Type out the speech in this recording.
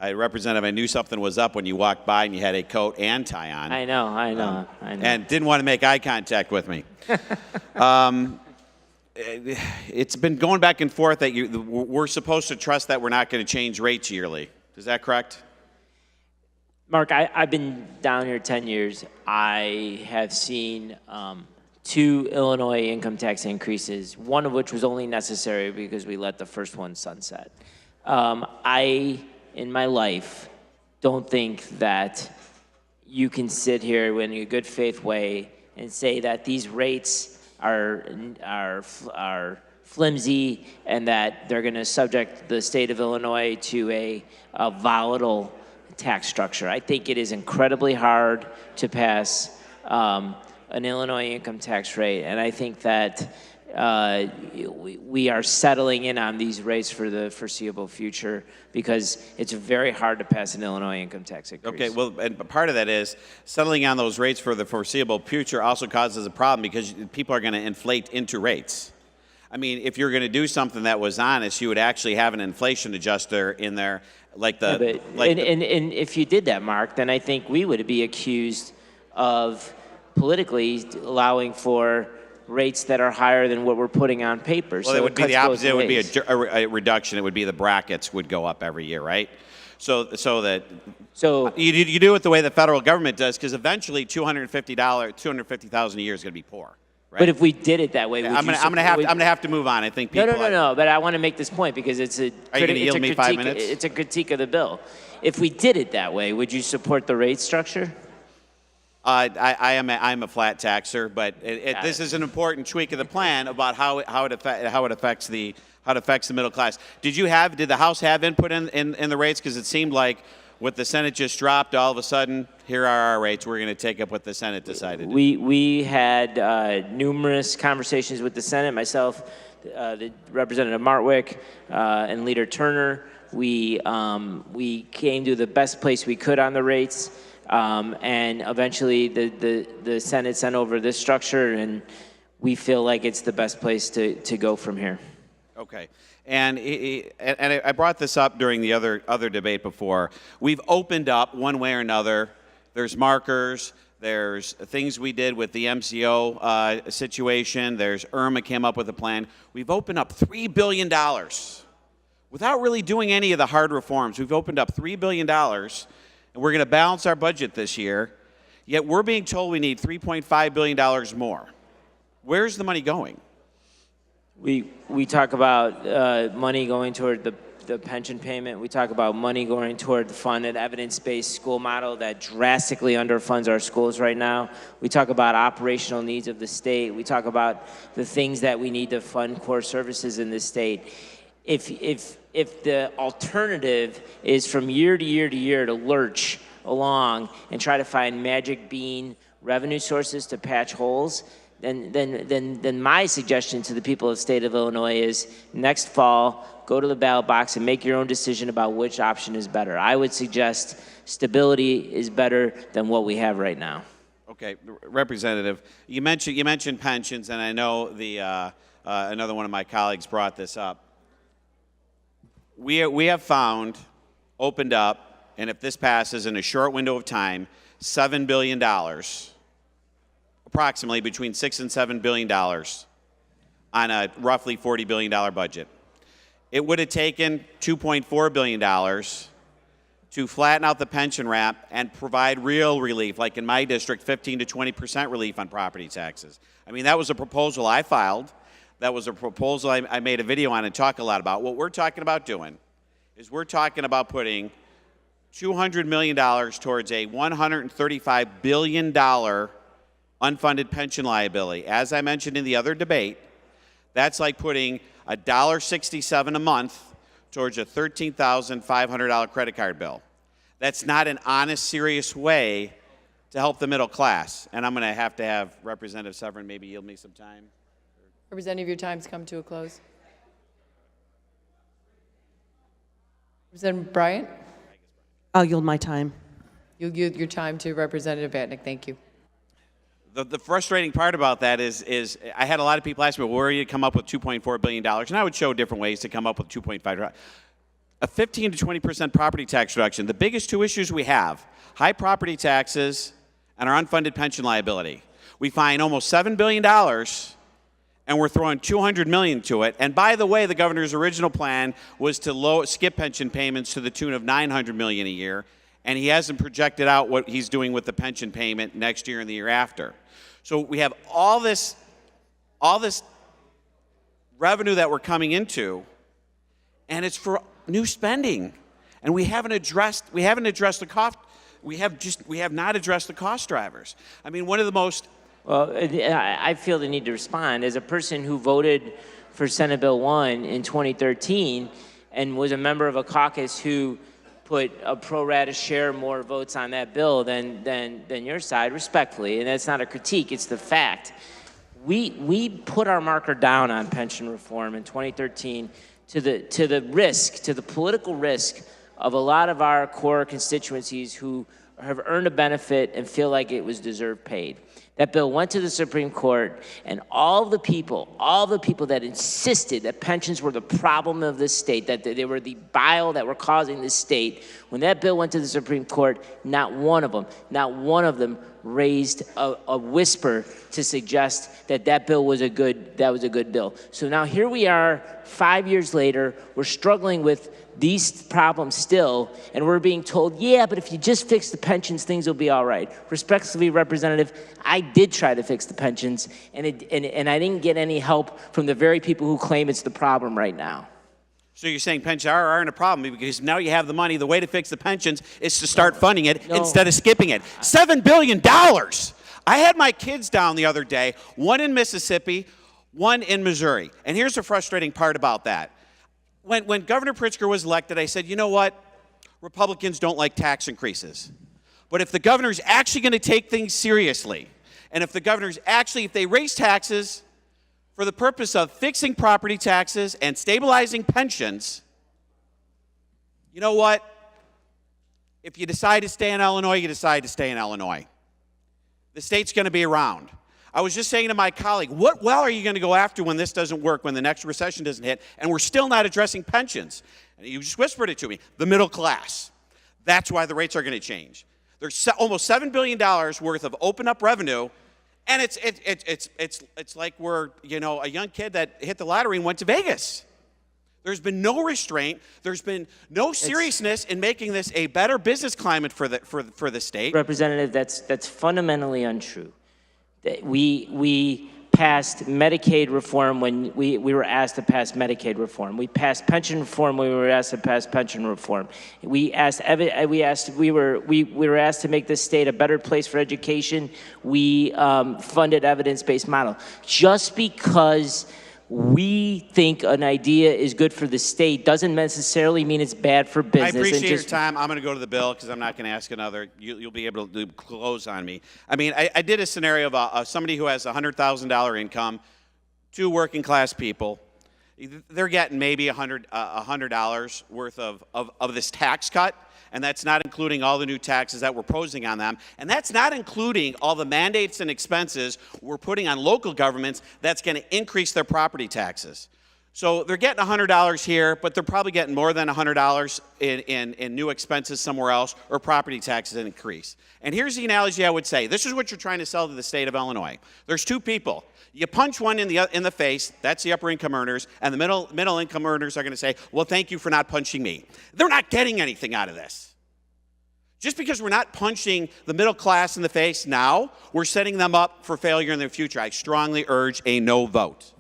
Representative, I knew something was up when you walked by and you had a coat and tie on. I know. And didn't want to make eye contact with me. It's been going back and forth that we're supposed to trust that we're not going to change rates yearly. Is that correct? Mark, I've been down here 10 years. I have seen 2 Illinois income tax increases, one of which was only necessary because we let the first one sunset. I, in my life, don't think that you can sit here in a good faith way and say that these rates are flimsy and that they're going to subject the state of Illinois to a volatile tax structure. I think it is incredibly hard to pass an Illinois income tax rate, and I think that we are settling in on these rates for the foreseeable future because it's very hard to pass an Illinois income tax increase. Okay, well, and part of that is settling on those rates for the foreseeable future also causes a problem because people are going to inflate into rates. I mean, if you're going to do something that was honest, you would actually have an inflation adjuster in there, like the. And if you did that, Mark, then I think we would be accused of politically allowing for rates that are higher than what we're putting on paper. Well, so it would be the opposite. It would be a reduction. It would be the brackets would go up every year, right? So you do it the way the federal government does, because eventually $250,000 a year is going to be poor. Right? But if we did it that way, I'm gonna have to move on. I think people. No. But I want to make this point because it's a. Are you going to yield me 5 minutes? It's a critique of the bill. If we did it that way, would you support the rate structure? I'm a flat taxer, but this is an important tweak of the plan about how it affects the middle class. Did the House have input in the rates? Because it seemed like what the Senate just dropped, all of a sudden, here are our rates. We're going to take up what the Senate decided. We had numerous conversations with the Senate, myself, the Representative Martwick, and Leader Turner. We came to the best place we could on the rates. And eventually the Senate sent over this structure, and we feel like it's the best place to go from here. Okay. And I brought this up during the other debate before. We've opened up one way or another. There's markers. There's things we did with the MCO situation. There's Irma came up with a plan. We've opened up $3 billion without really doing any of the hard reforms. We've opened up $3 billion. And we're going to balance our budget this year, yet we're being told we need $3.5 billion more. Where's the money going? We talk about money going toward the pension payment. We talk about money going toward the funded evidence-based school model that drastically underfunds our schools right now. We talk about operational needs of the state. We talk about the things that we need to fund core services in the state. If the alternative is from year to year to year to lurch along and try to find magic bean revenue sources to patch holes, then my suggestion to the people of the state of Illinois is next fall, go to the ballot box and make your own decision about which option is better. I would suggest stability is better than what we have right now. Okay, Representative, you mentioned pensions, and I know another one of my colleagues brought this up. We have found, opened up, and if this passes in a short window of time, $7 billion, approximately between $6 and $7 billion on a roughly $40 billion budget. It would have taken $2.4 billion to flatten out the pension wrap and provide real relief, like in my district, 15 to 20% relief on property taxes. I mean, that was a proposal I filed. That was a proposal I made a video on and talk a lot about. What we're talking about doing is we're talking about putting $200 million towards a $135 billion unfunded pension liability. As I mentioned in the other debate, that's like putting $1.67 a month towards a $13,500 credit card bill. That's not an honest, serious way to help the middle class. And I'm going to have Representative Severin maybe yield me some time. Representative, your time's come to a close. Representative Bryant? I'll yield my time. You'll yield your time to Representative Batinick. Thank you. The frustrating part about that is I had a lot of people ask me, well, where are you to come up with $2.4 billion? And I would show different ways to come up with $2.5 billion. a 15 to 20% property tax reduction. The biggest two issues we have, high property taxes and our unfunded pension liability. We find almost $7 billion, and we're throwing $200 million to it. And by the way, the governor's original plan was to skip pension payments to the tune of $900 million a year, and he hasn't projected out what he's doing with the pension payment next year and the year after. So we have all this revenue that we're coming into, and it's for new spending, and we haven't addressed the cost. We have not addressed the cost drivers. I mean, one of the most. Well, I feel the need to respond. As a person who voted for Senate Bill 1 in 2013 and was a member of a caucus who put a pro rata share more votes on that bill than your side, respectfully, and that's not a critique, it's the fact. We put our marker down on pension reform in 2013 to the political risk of a lot of our core constituencies who have earned a benefit and feel like it was deserved paid. That bill went to the Supreme Court, and all the people that insisted that pensions were the problem of this state, that they were the bile that were causing this state, when that bill went to the Supreme Court, not one of them raised a whisper to suggest that bill was a good bill. So now here we are, 5 years later, we're struggling with these problems still, and we're being told, yeah, but if you just fix the pensions, things will be all right. Respectfully, Representative, I did try to fix the pensions, and I didn't get any help from the very people who claim it's the problem right now. So you're saying pensions aren't a problem because now you have the money. The way to fix the pensions is to start funding it instead of skipping it. $7 billion. I had my kids down the other day, one in Mississippi, one in Missouri. And here's the frustrating part about that. When Governor Pritzker was elected, I said, you know what? Republicans don't like tax increases. But if the governor's actually going to take things seriously, and if they raise taxes for the purpose of fixing property taxes and stabilizing pensions, you know what? If you decide to stay in Illinois, you decide to stay in Illinois. The state's going to be around. I was just saying to my colleague, what well are you going to go after when this doesn't work, when the next recession doesn't hit, and we're still not addressing pensions? And you just whispered it to me, the middle class. That's why the rates are going to change. There's almost $7 billion worth of open-up revenue, and it's like we're, a young kid that hit the lottery and went to Vegas. There's been no restraint. There's been no seriousness in making this a better business climate for the state. Representative, that's fundamentally untrue. We passed Medicaid reform when we were asked to pass Medicaid reform. We passed pension reform when we were asked to pass pension reform. We were asked to make this state a better place for education. We funded evidence-based model. Just because we think an idea is good for the state doesn't necessarily mean it's bad for business. I appreciate your time. I'm going to go to the bill because I'm not going to ask another. You'll be able to close on me. I mean, I did a scenario of somebody who has $100,000 income, two working class people. They're getting maybe $100 worth of this tax cut. And that's not including all the new taxes that we're posing on them. And that's not including all the mandates and expenses we're putting on local governments that's going to increase their property taxes. So they're getting $100 here, but they're probably getting more than $100 in new expenses somewhere else, or property taxes increase. And here's the analogy I would say. This is what you're trying to sell to the state of Illinois. There's two people. You punch one in the face, that's the upper income earners, and the middle income earners are going to say, well, thank you for not punching me. They're not getting anything out of this. Just because we're not punching the middle class in the face now, we're setting them up for failure in the future. I strongly urge a no vote.